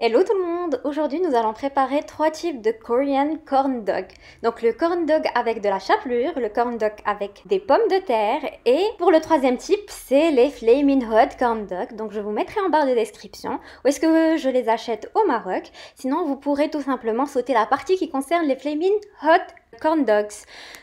Hello tout le monde! Aujourd'hui nous allons préparer 3 types de Korean corn dog. Donc le corn dog avec de la chapelure, le corn dog avec des pommes de terre et pour le troisième type c'est les Flamin' Hot corn dog. Donc je vous mettrai en barre de description où est-ce que je les achète au Maroc. Sinon vous pourrez tout simplement sauter la partie qui concerne les Flamin' Hot corn dogs.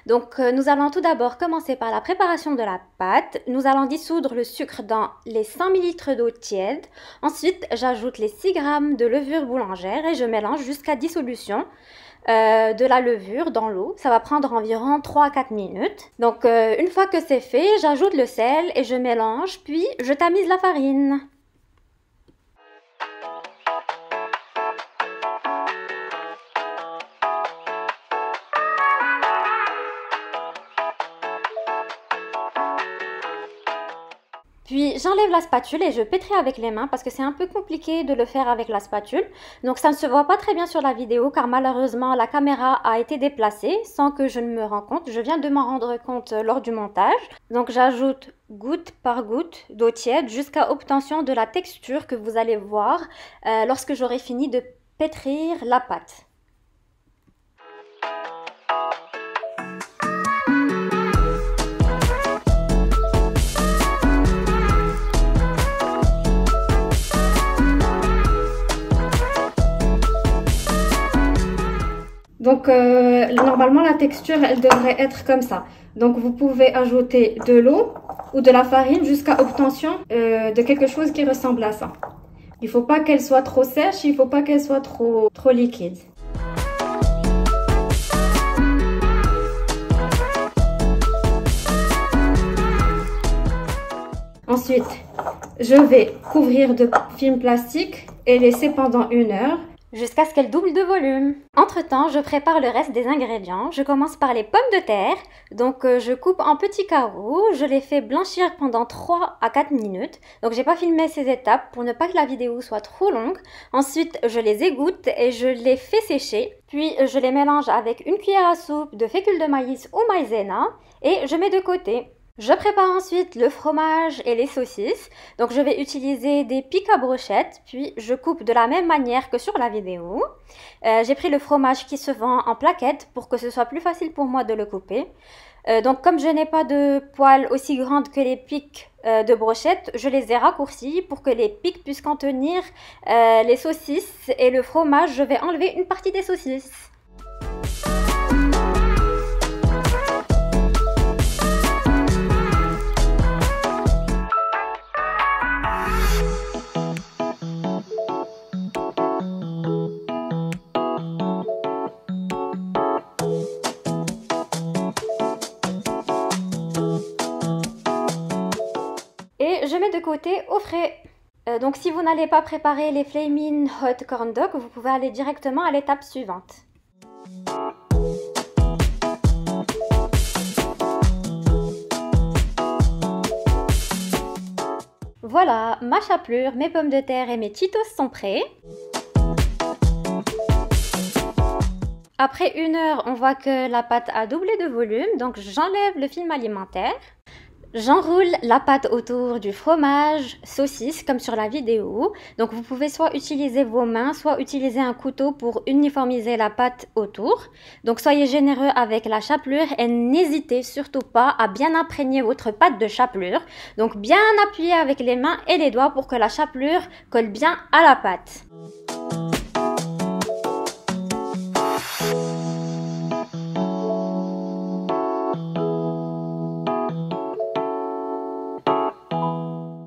Donc nous allons tout d'abord commencer par la préparation de la pâte. Nous allons dissoudre le sucre dans les 100 ml d'eau tiède. Ensuite j'ajoute les 6 g de levure boulangère et je mélange jusqu'à dissolution de la levure dans l'eau. Ça va prendre environ 3 à 4 minutes. Donc une fois que c'est fait, j'ajoute le sel et je mélange, puis je tamise la farine. Puis j'enlève la spatule et je pétris avec les mains parce que c'est un peu compliqué de le faire avec la spatule. Donc ça ne se voit pas très bien sur la vidéo car malheureusement la caméra a été déplacée sans que je ne me rende compte. Je viens de m'en rendre compte lors du montage. Donc j'ajoute goutte par goutte d'eau tiède jusqu'à obtention de la texture que vous allez voir lorsque j'aurai fini de pétrir la pâte. Donc normalement la texture elle devrait être comme ça. Donc vous pouvez ajouter de l'eau ou de la farine jusqu'à obtention de quelque chose qui ressemble à ça. Il ne faut pas qu'elle soit trop sèche, il ne faut pas qu'elle soit trop liquide. Ensuite, je vais couvrir de film plastique et laisser pendant 1 heure. Jusqu'à ce qu'elle double de volume. Entre-temps, je prépare le reste des ingrédients. Je commence par les pommes de terre. Donc, je coupe en petits carreaux. Je les fais blanchir pendant 3 à 4 minutes. Donc, j'ai pas filmé ces étapes pour ne pas que la vidéo soit trop longue. Ensuite, je les égoutte et je les fais sécher. Puis, je les mélange avec une cuillère à soupe de fécule de maïs ou maïzena et je mets de côté. Je prépare ensuite le fromage et les saucisses. Donc je vais utiliser des pics à brochettes, puis je coupe de la même manière que sur la vidéo. J'ai pris le fromage qui se vend en plaquettes pour que ce soit plus facile pour moi de le couper. Donc comme je n'ai pas de poêle aussi grande que les pics de brochettes, je les ai raccourcis pour que les pics puissent contenir les saucisses et le fromage. Je vais enlever une partie des saucisses. Et je mets de côté au frais. Donc si vous n'allez pas préparer les Flamin' Hot corn dog, vous pouvez aller directement à l'étape suivante. Voilà, ma chapelure, mes pommes de terre et mes Cheetos sont prêts. Après 1 heure, on voit que la pâte a doublé de volume, donc j'enlève le film alimentaire. J'enroule la pâte autour du fromage, saucisse comme sur la vidéo. Donc vous pouvez soit utiliser vos mains, soit utiliser un couteau pour uniformiser la pâte autour. Donc soyez généreux avec la chapelure et n'hésitez surtout pas à bien imprégner votre pâte de chapelure. Donc bien appuyer avec les mains et les doigts pour que la chapelure colle bien à la pâte.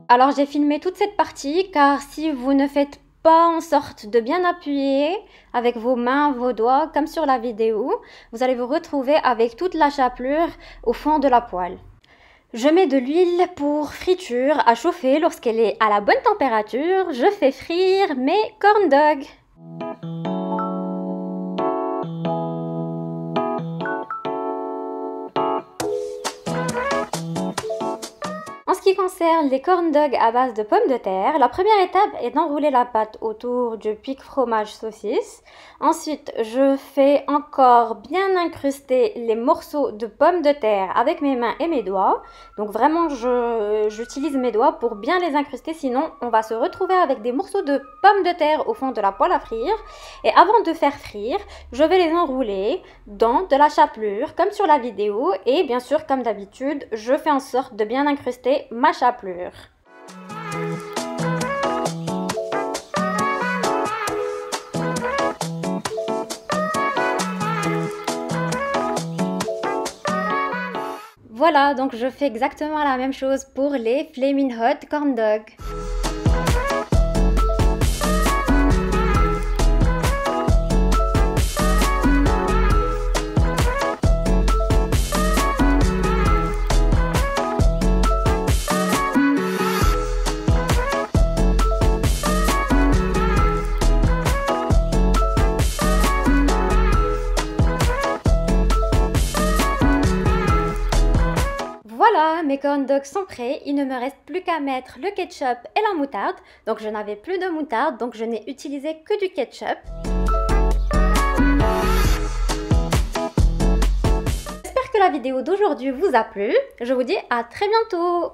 Alors j'ai filmé toute cette partie car si vous ne faites pas en sorte de bien appuyer avec vos mains, vos doigts comme sur la vidéo, vous allez vous retrouver avec toute la chapelure au fond de la poêle. Je mets de l'huile pour friture à chauffer lorsqu'elle est à la bonne température. Je fais frire mes corn dogs. En ce qui concerne les corn dogs à base de pommes de terre, la première étape est d'enrouler la pâte autour du pic fromage saucisse. Ensuite, je fais encore bien incruster les morceaux de pommes de terre avec mes mains et mes doigts. Donc vraiment, j'utilise mes doigts pour bien les incruster, sinon on va se retrouver avec des morceaux de pommes de terre au fond de la poêle à frire. Et avant de faire frire, je vais les enrouler dans de la chapelure comme sur la vidéo et bien sûr comme d'habitude, je fais en sorte de bien incruster ma chapelure. Voilà, donc je fais exactement la même chose pour les Flaming Hot Corn Dogs. Voilà, mes corn dogs sont prêts, il ne me reste plus qu'à mettre le ketchup et la moutarde. Donc je n'avais plus de moutarde, donc je n'ai utilisé que du ketchup. J'espère que la vidéo d'aujourd'hui vous a plu. Je vous dis à très bientôt.